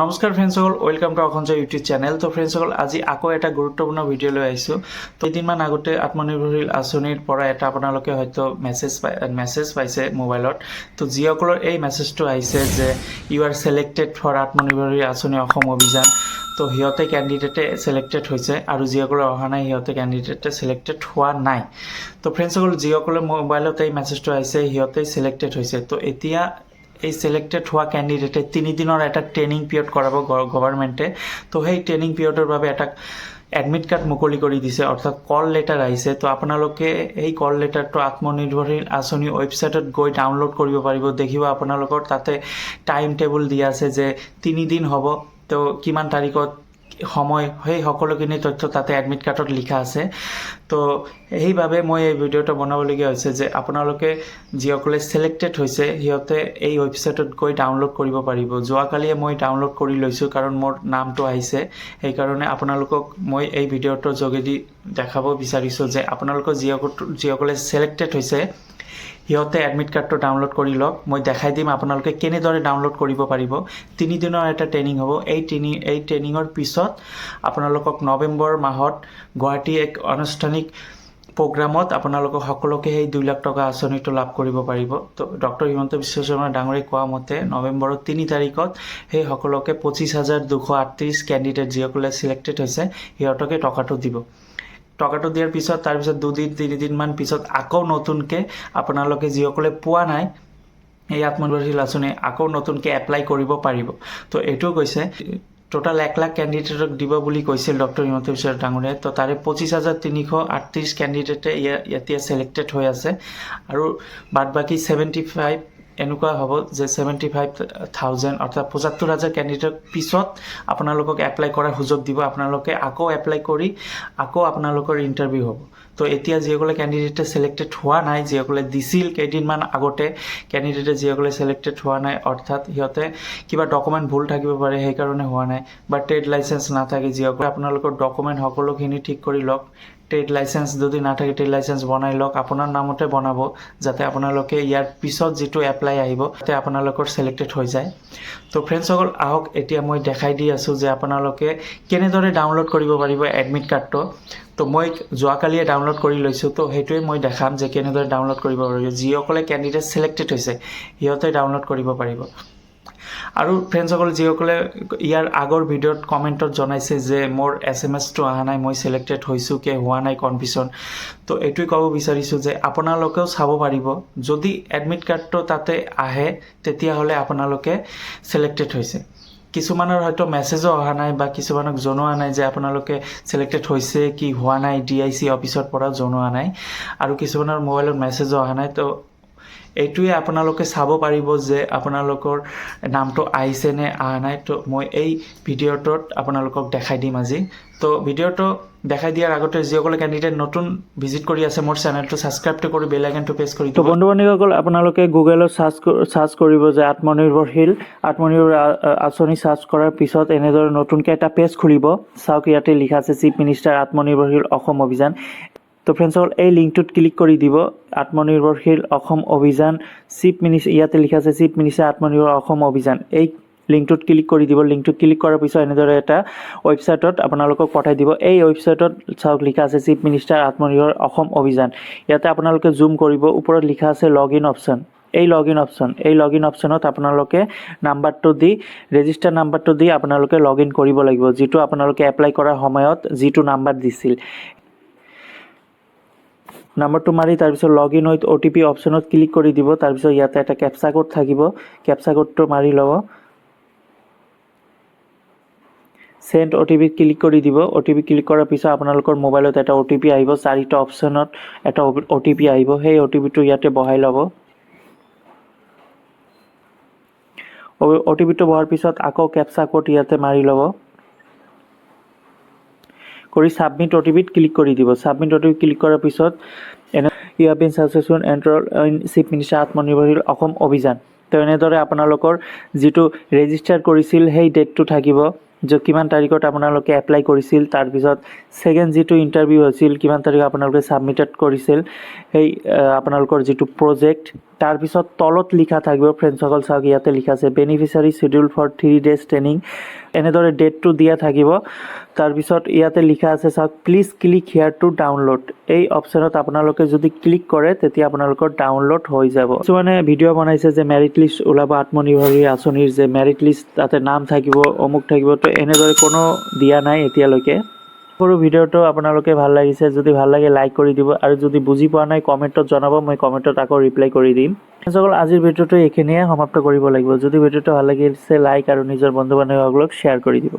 নমস্কাৰ ফ্ৰেণ্ডসকল, welcome to অসঞ্জয় YouTube channel. তো ফ্ৰেণ্ডসকল, আজি আকৌ এটা গুৰুত্বপূৰ্ণ ভিডিঅ' লৈ আহিছোঁ। তো কেইদিনমান আগতে আত্মনিৰ্ভৰশীল আঁচনিৰ পৰা এটা আপোনালোকে হয়তো মেছেজ পাইছে মোবাইলত। তো যিসকলৰ এই মেছেজটো আহিছে যে ইউ আৰ ছিলেক্টেড ফৰ আত্মনিৰ্ভৰশীল আঁচনি অসম অভিযান, তো সিহঁতে কেণ্ডিডেটে ছিলেক্টেড হৈছে আৰু যিসকলৰ অহা নাই সিহঁতে কেণ্ডিডেটে ছিলেক্টেড হোৱা নাই। তো ফ্ৰেণ্ডসকল, যিসকলৰ মোবাইলত এই মেছেজটো আহিছে সিহঁতে ছিলেক্টেড হৈছে। তো এতিয়া এই ছিলেক্টেড হোৱা কেণ্ডিডেটে 3 দিনৰ এটা ট্ৰেইনিং পিৰিয়ড কৰাব গভৰ্ণমেণ্টে। তো সেই ট্ৰেইনিং পিৰিয়ডৰ বাবে এটা এডমিট কাৰ্ড মুকলি কৰি দিছে, অৰ্থাৎ কল লেটাৰ আহিছে। তো আপোনালোকে এই কল লেটাৰটো আত্মনিৰ্ভৰশীল আঁচনি ৱেবছাইটত গৈ ডাউনলোড কৰিব পাৰিব। দেখিব আপোনালোকৰ তাতে টাইম টেবুল দিয়া আছে যে 3 দিন হ'ব, তো কিমান তাৰিখত সময়, সেই সকলোখিনি তথ্য তাতে এডমিট কাৰ্ডত লিখা আছে। তো সেইবাবে মই এই ভিডিঅ'টো বনাবলগীয়া হৈছে যে আপোনালোকে যিসকলে ছিলেক্টেড হৈছে সিহঁতে এই ৱেবছাইটত গৈ ডাউনলোড কৰিব পাৰিব। যোৱাকালিয়ে মই ডাউনলোড কৰি লৈছোঁ কাৰণ মোৰ নামটো আহিছে, সেইকাৰণে আপোনালোকক মই এই ভিডিঅ'টোৰ যোগেদি দেখাব বিচাৰিছোঁ যে আপোনালোকৰ যিসকলে ছিলেক্টেড হৈছে সিহঁতে এডমিট কাৰ্ডটো ডাউনলোড কৰি লওক। মই দেখাই দিম আপোনালোকে কেনেদৰে ডাউনলোড কৰিব পাৰিব। 3 দিনৰ এটা ট্ৰেইনিং হ'ব। এই ট্ৰেইনিঙৰ পিছত আপোনালোকক নৱেম্বৰ মাহত গুৱাহাটী এক আনুষ্ঠানিক প্ৰগ্ৰামত আপোনালোকক সকলোকে সেই 2 লাখ টকা আঁচনিটো লাভ কৰিব পাৰিব। তো ডক্টৰ হিমন্ত বিশ্ব শৰ্মা ডাঙৰীয়ে কোৱা মতে নৱেম্বৰৰ 3 তাৰিখত সেই সকলোকে 25,238 কেণ্ডিডেট যিসকলে ছিলেক্টেড হৈছে সিহঁতকে টকাটো দিব। টকাটো দিয়াৰ পিছত তাৰপিছত 2-3 দিনমান পিছত আকৌ নতুনকৈ আপোনালোকে যিসকলে পোৱা নাই এই আত্মনিৰ্ভৰশীল আঁচনি আকৌ নতুনকৈ এপ্লাই কৰিব পাৰিব। তো এইটো কৈছে টোটাল 1 লাখ কেণ্ডিডেটক দিব বুলি কৈছিল ডক্টৰ হিমন্ত বিশ্ব ডাঙৰীয়াই। তো তাৰে 25,338 কেণ্ডিডেটে এতিয়া ছিলেক্টেড হৈ আছে আৰু বাদ বাকী 75 এনেকুৱা হ'ব যে 75,000 অৰ্থাৎ 75,000 কেণ্ডিডেটক পিছত আপোনালোকক এপ্লাই কৰাৰ সুযোগ দিব। আপোনালোকে আকৌ এপ্লাই কৰি আকৌ আপোনালোকৰ ইণ্টাৰভিউ হ'ব। তো এতিয়া যিসকলে কেণ্ডিডেটে ছিলেক্টেড হোৱা নাই, যিসকলে দিছিল কেইদিনমান আগতে কেণ্ডিডেটে যিসকলে ছিলেক্টেড হোৱা নাই, অৰ্থাৎ সিহঁতে কিবা ডকুমেণ্ট ভুল থাকিব পাৰে সেইকাৰণে হোৱা নাই, বা ট্ৰেড লাইচেঞ্চ নাথাকে, যিসকলে আপোনালোকৰ ডকুমেণ্ট সকলোখিনি ঠিক কৰি লওক। ট্ৰেড লাইচেঞ্চ যদি নাথাকে ট্ৰেড লাইচেঞ্চ বনাই লওক, আপোনাৰ নামতে বনাব যাতে আপোনালোকে ইয়াৰ পিছত যিটো এপ্লাই আহিব তাতে আপোনালোকৰ ছিলেক্টেড হৈ যায়। তো ফ্ৰেণ্ডসকল, আহক এতিয়া মই দেখাই দি আছোঁ যে আপোনালোকে কেনেদৰে ডাউনলোড কৰিব পাৰিব এডমিট কাৰ্ডটো। তো মই যোৱাকালিয়ে ডাউনলোড কৰি লৈছোঁ, তো সেইটোৱে মই দেখাম যে কেনেদৰে ডাউনলোড কৰিব পাৰিব। যিসকলে কেণ্ডিডেট ছিলেক্টেড হৈছে সিহঁতে ডাউনলোড কৰিব পাৰিব। আৰু ফ্ৰেণ্ডসকল, যিসকলে ইয়াৰ আগৰ ভিডিঅ'ত কমেণ্টত জনাইছে যে মোৰ SMS-টো অহা নাই, মই ছিলেক্টেড হৈছোঁ কে হোৱা নাই কনফিউজন, তো এইটোৱে ক'ব বিচাৰিছোঁ যে আপোনালোকেও চাব পাৰিব। যদি এডমিট কাৰ্ডটো তাতে আহে তেতিয়াহ'লে আপোনালোকে ছিলেক্টেড হৈছে। কিছুমানৰ হয়তো মেছেজো অহা নাই বা কিছুমানক জনোৱা নাই যে আপোনালোকে ছিলেক্টেড হৈছে কি হোৱা নাই, DIC অফিচৰ পৰা জনোৱা নাই, আৰু কিছুমানৰ মোবাইলত মেছেজো অহা নাই। তো এইটোৱে আপোনালোকে চাব পাৰিব যে আপোনালোকৰ নামটো আহিছে নে অহা নাই। তো মই এই ভিডিঅ'টোত আপোনালোকক দেখাই দিম আজি। তো ভিডিঅ'টো দেখাই দিয়াৰ আগতে যিসকলে কেণ্ডিডেট নতুন ভিজিট কৰি আছে মোৰ চেনেলটো ছাবস্ক্ৰাইবটো কৰি বেল আইকনটো প্ৰেছ কৰি দিব। তো বন্ধু বান্ধৱীসকল, আপোনালোকে গুগলত চাৰ্চ কৰিব যে আত্মনিৰ্ভৰ আঁচনি চাৰ্চ কৰাৰ পিছত এনেদৰে নতুনকৈ এটা পেজ খুলিব। চাওক, ইয়াতে লিখা আছে চিফ মিনিষ্টাৰ আত্মনিৰ্ভৰশীল অসম অভিযান। তো ফ্ৰেণ্ডসকল, এই লিংকটোত ক্লিক কৰি দিব, আত্মনিৰ্ভৰশীল অসম অভিযান চিফ মিনিষ্টাৰ, ইয়াতে লিখা আছে চিফ মিনিষ্টাৰ আত্মনিৰ্ভৰ অসম অভিযান। এই লিংকটোত ক্লিক কৰি দিব। লিংকটোত ক্লিক কৰাৰ পিছত এনেদৰে এটা ৱেবছাইটত আপোনালোকক পঠাই দিব। এই ৱেবছাইটত চাওক লিখা আছে চিফ মিনিষ্টাৰ আত্মনিৰ্ভৰ অসম অভিযান। ইয়াতে আপোনালোকে জুম কৰিব, ওপৰত লিখা আছে লগ ইন অপশ্যন। এই লগ ইন অপশ্যনত আপোনালোকে নাম্বাৰটো দি, ৰেজিষ্টাৰ নাম্বাৰটো দি আপোনালোকে লগ ইন কৰিব লাগিব, যিটো আপোনালোকে এপ্লাই কৰাৰ সময়ত যিটো নাম্বাৰ দিছিল। নাম্বাৰটো মাৰি তাৰপিছত লগ ইন উইথ OTP অপশ্যনত ক্লিক কৰি দিব। তাৰপিছত ইয়াতে এটা কেপচা কোড থাকিব, কেপচা কোডটো মাৰি ল'ব। চেণ্ড OTP ক্লিক কৰি দিব। OTP ক্লিক কৰাৰ পিছত আপোনালোকৰ মোবাইলত এটা OTP আহিব, 4টা অপশ্যনত এটা OTP আহিব। সেই OTPটো ইয়াতে বহাই ল'ব। OTPটো বহাৰ পিছত আকৌ কেপচা কোড ইয়াতে মাৰি ল'ব। কৰি ছাবমিট OTPত ক্লিক কৰি দিব। ছাবমিট OTP ক্লিক কৰাৰ পিছত you have been successful enrol in chief minister আত্মনিৰ্ভৰশীল অসম অভিযান। তো এনেদৰে আপোনালোকৰ যিটো ৰেজিষ্টাৰ কৰিছিল সেই ডেটটো থাকিব, যে কিমান তাৰিখত আপোনালোকে এপ্লাই কৰিছিল, তাৰপিছত ছেকেণ্ড যিটো ইণ্টাৰভিউ হৈছিল কিমান তাৰিখত আপোনালোকে ছাবমিটেড কৰিছিল, সেই আপোনালোকৰ যিটো প্ৰজেক্ট তাৰপিছত তলত লিখা থাকিব ফ্ৰেণ্ডসকল, চাওক ইয়াতে লিখা আছে beneficiary schedule for 3 days training, এনেদৰে ডেটটো দিয়া থাকিব। তাৰপিছত ইয়াতে লিখা আছে চাওক please click here to download, এই অপশ্যনত আপোনালোকে যদি ক্লিক কৰে তেতিয়া আপোনালোকৰ ডাউনলোড হৈ যাব। কিছুমানে ভিডিঅ' বনাইছে যে মেৰিট লিষ্ট ওলাব আত্মনিৰ্ভৰশীল আঁচনিৰ, যে মেৰিট লিষ্ট তাতে নাম থাকিব অমুক থাকিব, তো এনেদৰে কোনো দিয়া নাই এতিয়ালৈকে। সৰু ভিডিঅ'টো আপোনালোকে ভাল লাগিছে, যদি ভাল লাগে লাইক কৰি দিব, আৰু যদি বুজি পোৱা নাই কমেণ্টত জনাব, মই কমেণ্টত আকৌ ৰিপ্লাই কৰি দিম। সকল আজিৰ ভিডিঅ'টো এইখিনিয়ে সমাপ্ত কৰিব লাগিব। যদি ভিডিঅ'টো ভাল লাগিছে লাইক আৰু নিজৰ বন্ধু বান্ধৱীসকলক শ্বেয়াৰ কৰি দিব।